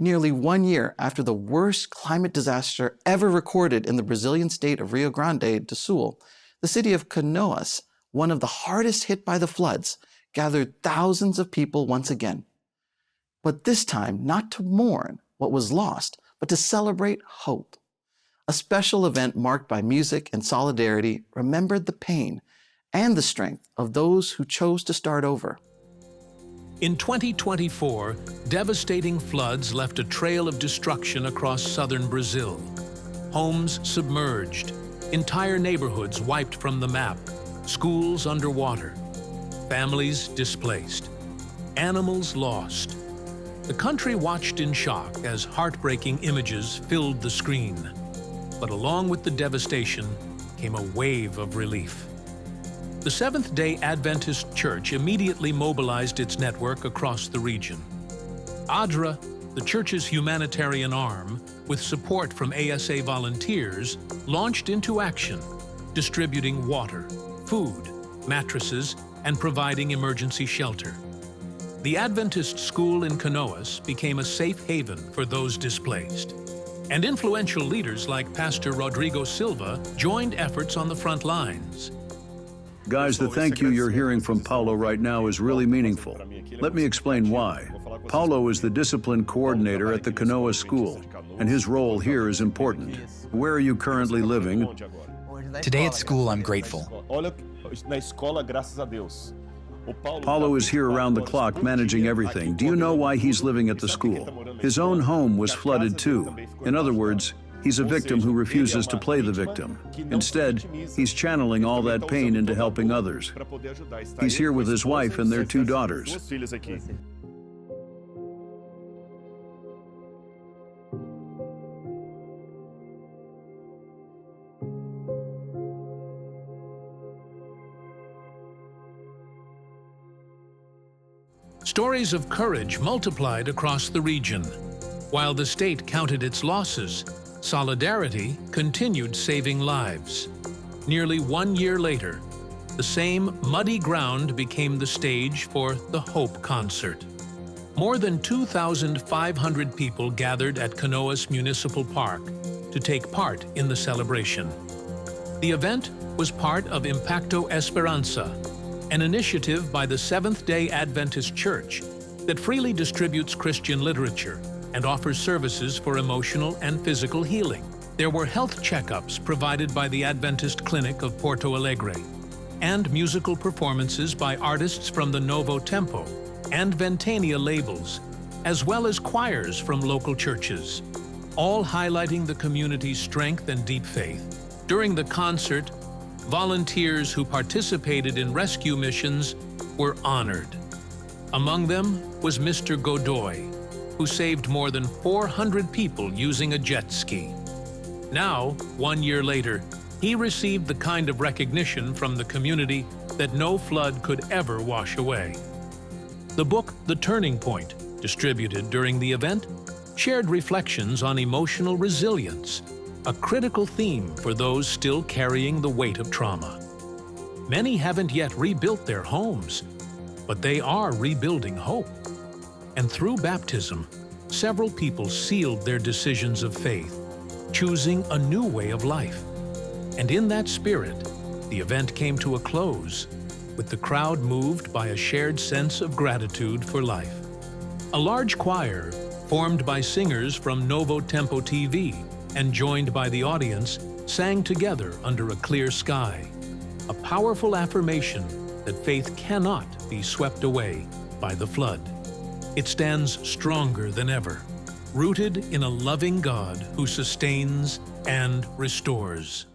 Nearly 1 year after the worst climate disaster ever recorded in the Brazilian state of Rio Grande do Sul, the city of Canoas, one of the hardest hit by the floods, gathered thousands of people once again. But this time, not to mourn what was lost, but to celebrate hope. A special event marked by music and solidarity remembered the pain and the strength of those who chose to start over. In 2024, devastating floods left a trail of destruction across southern Brazil. Homes submerged, entire neighborhoods wiped from the map, schools underwater, families displaced, animals lost. The country watched in shock as heartbreaking images filled the screen. But along with the devastation came a wave of relief. The Seventh-day Adventist Church immediately mobilized its network across the region. ADRA, the church's humanitarian arm, with support from ASA volunteers, launched into action, distributing water, food, mattresses, and providing emergency shelter. The Adventist school in Canoas became a safe haven for those displaced. And influential leaders like Pastor Rodrigo Silva joined efforts on the front lines. Guys, the thank you you're hearing from Paulo right now is really meaningful. Let me explain why. Paulo is the discipline coordinator at the Canoas school, and his role here is important. Where are you currently living? Today at school, I'm grateful. Paulo is here around the clock managing everything. Do you know why he's living at the school? His own home was flooded too. In other words, he's a victim who refuses to play the victim. Instead, he's channeling all that pain into helping others. He's here with his wife and their 2 daughters. Stories of courage multiplied across the region. While the state counted its losses, solidarity continued saving lives. Nearly 1 year later, the same muddy ground became the stage for the Hope Concert. More than 2,500 people gathered at Canoas Municipal Park to take part in the celebration. The event was part of Impacto Esperança, an initiative by the Seventh-day Adventist Church that freely distributes Christian literature and offers services for emotional and physical healing. There were health checkups provided by the Adventist Clinic of Porto Alegre, and musical performances by artists from the Novo Tempo and Ventania labels, as well as choirs from local churches, all highlighting the community's strength and deep faith. During the concert, volunteers who participated in rescue missions were honored. Among them was Mr. Godoy, who saved more than 400 people using a jet ski. Now, 1 year later, he received the kind of recognition from the community that no flood could ever wash away. The book, The Turning Point, distributed during the event, shared reflections on emotional resilience, a critical theme for those still carrying the weight of trauma. Many haven't yet rebuilt their homes, but they are rebuilding hope. And through baptism, several people sealed their decisions of faith, choosing a new way of life. And in that spirit, the event came to a close, with the crowd moved by a shared sense of gratitude for life. A large choir, formed by singers from Novo Tempo TV and joined by the audience, sang together under a clear sky, a powerful affirmation that faith cannot be swept away by the flood. It stands stronger than ever, rooted in a loving God who sustains and restores.